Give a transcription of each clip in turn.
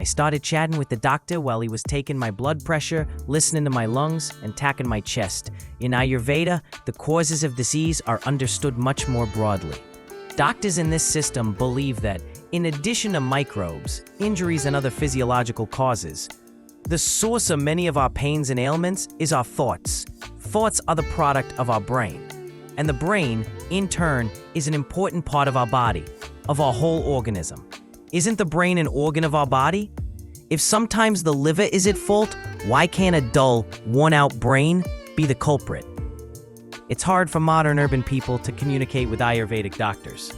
I started chatting with the doctor while he was taking my blood pressure, listening to my lungs, and tapping my chest. In Ayurveda, the causes of disease are understood much more broadly. Doctors in this system believe that, in addition to microbes, injuries, and other physiological causes, the source of many of our pains and ailments is our thoughts. Thoughts are the product of our brain. And the brain, in turn, is an important part of our body, of our whole organism. Isn't the brain an organ of our body? If sometimes the liver is at fault, why can't a dull, worn-out brain be the culprit? It's hard for modern urban people to communicate with Ayurvedic doctors.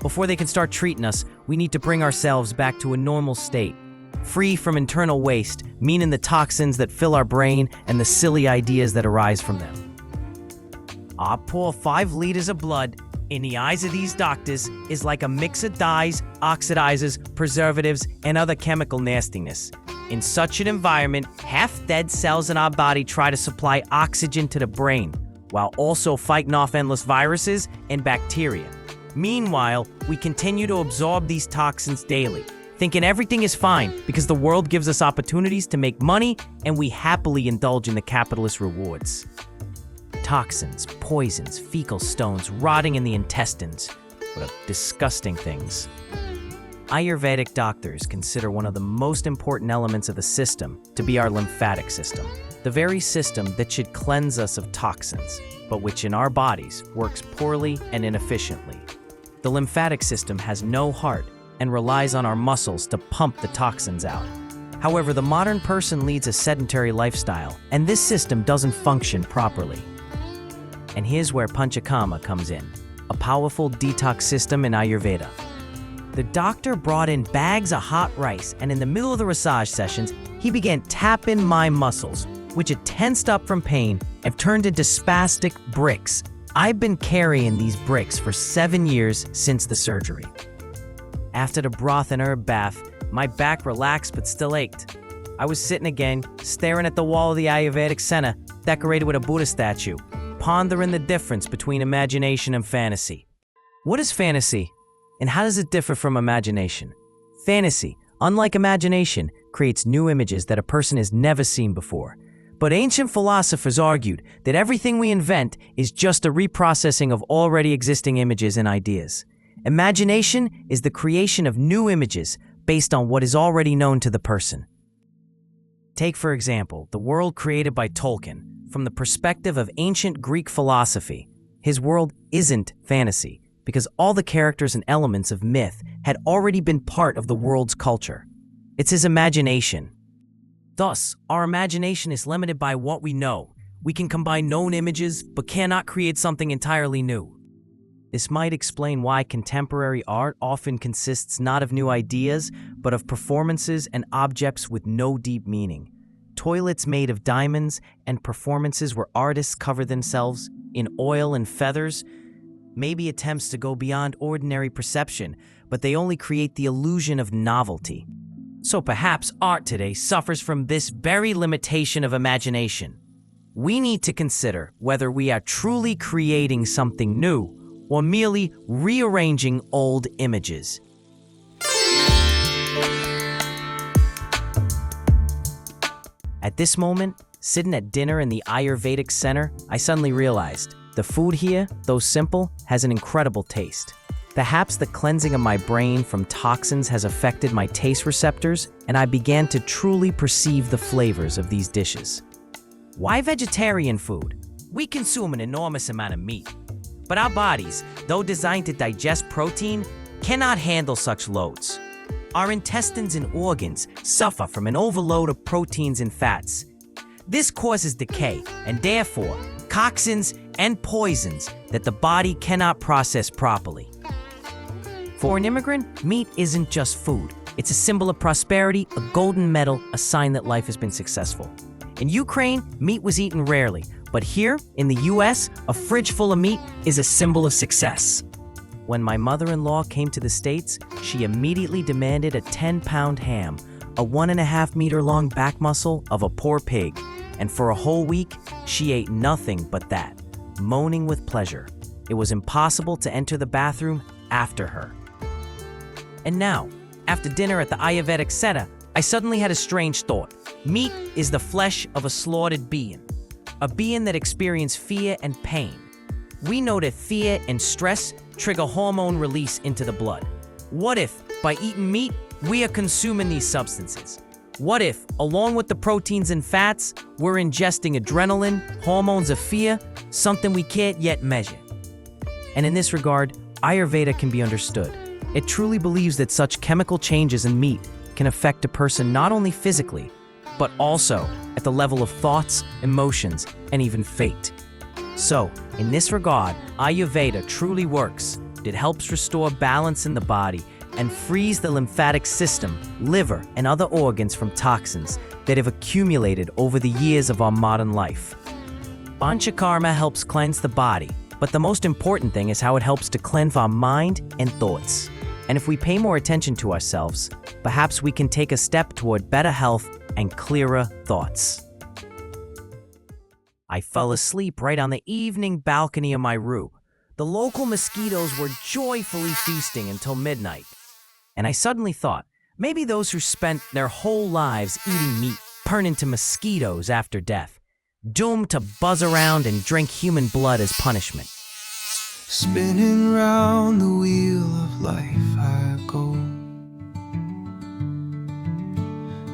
Before they can start treating us, we need to bring ourselves back to a normal state, free from internal waste, meaning the toxins that fill our brain and the silly ideas that arise from them. Our poor 5 liters of blood, in the eyes of these doctors, is like a mix of dyes, oxidizers, preservatives, and other chemical nastiness. In such an environment, half-dead cells in our body try to supply oxygen to the brain, while also fighting off endless viruses and bacteria. Meanwhile, we continue to absorb these toxins daily, thinking everything is fine because the world gives us opportunities to make money and we happily indulge in the capitalist rewards. Toxins, poisons, fecal stones rotting in the intestines. What disgusting things. Ayurvedic doctors consider one of the most important elements of the system to be our lymphatic system, the very system that should cleanse us of toxins, but which in our bodies works poorly and inefficiently. The lymphatic system has no heart and relies on our muscles to pump the toxins out. However, the modern person leads a sedentary lifestyle, and this system doesn't function properly. And here's where Panchakarma comes in, a powerful detox system in Ayurveda. The doctor brought in bags of hot rice, and in the middle of the massage sessions, he began tapping my muscles, which had tensed up from pain and turned into spastic bricks. I've been carrying these bricks for 7 years since the surgery. After the broth and herb bath, my back relaxed but still ached. I was sitting again, staring at the wall of the Ayurvedic center, decorated with a Buddha statue, pondering the difference between imagination and fantasy. What is fantasy, and how does it differ from imagination? Fantasy, unlike imagination, creates new images that a person has never seen before. But ancient philosophers argued that everything we invent is just a reprocessing of already existing images and ideas. Imagination is the creation of new images based on what is already known to the person. Take, for example, the world created by Tolkien. From the perspective of ancient Greek philosophy, his world isn't fantasy because all the characters and elements of myth had already been part of the world's culture. It's his imagination. Thus, our imagination is limited by what we know. We can combine known images, but cannot create something entirely new. This might explain why contemporary art often consists not of new ideas, but of performances and objects with no deep meaning. Toilets made of diamonds and performances where artists cover themselves in oil and feathers, maybe attempts to go beyond ordinary perception, but they only create the illusion of novelty. So perhaps art today suffers from this very limitation of imagination. We need to consider whether we are truly creating something new or merely rearranging old images. At this moment, sitting at dinner in the Ayurvedic center, I suddenly realized the food here, though simple, has an incredible taste. Perhaps the cleansing of my brain from toxins has affected my taste receptors, and I began to truly perceive the flavors of these dishes. Why vegetarian food? We consume an enormous amount of meat. But our bodies, though designed to digest protein, cannot handle such loads. Our intestines and organs suffer from an overload of proteins and fats. This causes decay and therefore toxins and poisons that the body cannot process properly. For an immigrant, meat isn't just food. It's a symbol of prosperity, a golden medal, a sign that life has been successful. In Ukraine, meat was eaten rarely, but here in the US, a fridge full of meat is a symbol of success. When my mother-in-law came to the States, she immediately demanded a 10-pound ham, a 1.5-meter-long back muscle of a poor pig, and for a whole week, she ate nothing but that, moaning with pleasure. It was impossible to enter the bathroom after her. And now, after dinner at the Ayurvedic Center, I suddenly had a strange thought. Meat is the flesh of a slaughtered being, a being that experienced fear and pain. We know that fear and stress trigger hormone release into the blood. What if, by eating meat, we are consuming these substances? What if, along with the proteins and fats, we're ingesting adrenaline, hormones of fear, something we can't yet measure? And in this regard, Ayurveda can be understood. It truly believes that such chemical changes in meat can affect a person not only physically, but also at the level of thoughts, emotions, and even fate. So, in this regard, Ayurveda truly works. It helps restore balance in the body and frees the lymphatic system, liver, and other organs from toxins that have accumulated over the years of our modern life. Panchakarma helps cleanse the body, but the most important thing is how it helps to cleanse our mind and thoughts. And if we pay more attention to ourselves, perhaps we can take a step toward better health and clearer thoughts. I fell asleep right on the evening balcony of my room. The local mosquitoes were joyfully feasting until midnight. And I suddenly thought, maybe those who spent their whole lives eating meat turn into mosquitoes after death, doomed to buzz around and drink human blood as punishment. Spinning round the wheel of life I go,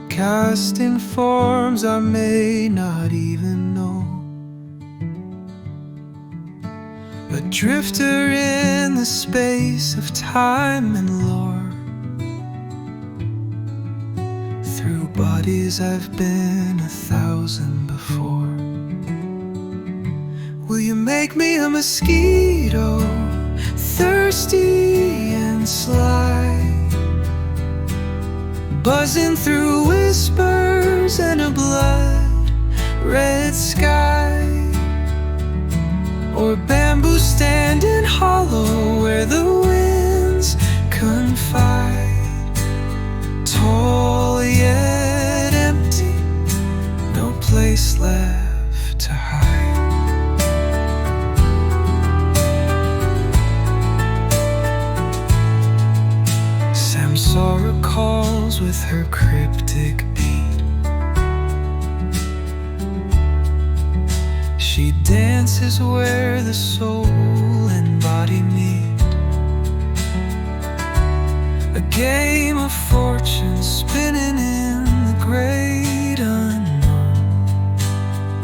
casting forms I may not even know, a drifter in the space of time and lore. Through bodies I've been 1,000 before. Will you make me a mosquito, thirsty and sly, buzzing through whispers and a blood-red sky? Or bamboo standing hollow where the winds confide, tall yet empty, no place left to hide. Samsara calls with her cryptic beat. She dances where the soul and body meet, a game of fortune spinning in the great unknown,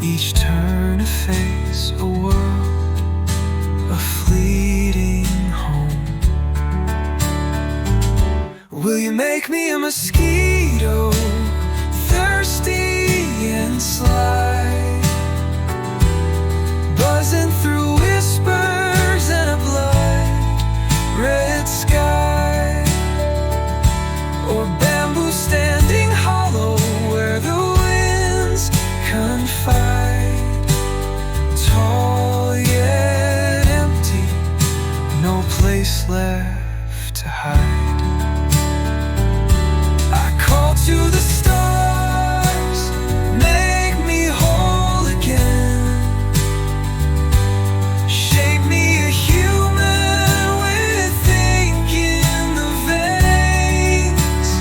each turn a face, a world, a fleeting home. Will you make me a mosquito, thirsty and sly, buzzing through whispers and a blood-red sky? Or bamboo standing hollow where the winds confide, tall yet empty, no place left to hide. I call to the stars, make me whole again, shape me a human with ink in the veins,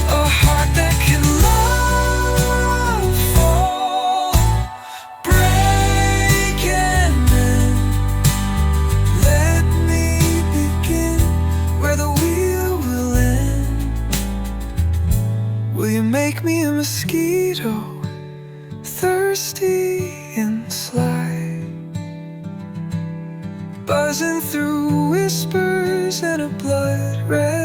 a heart that can love, fall, break and mend. Let me begin where the wheel will end. Will you make me a mosquito, thirsty and sly, buzzing through whispers and a blood red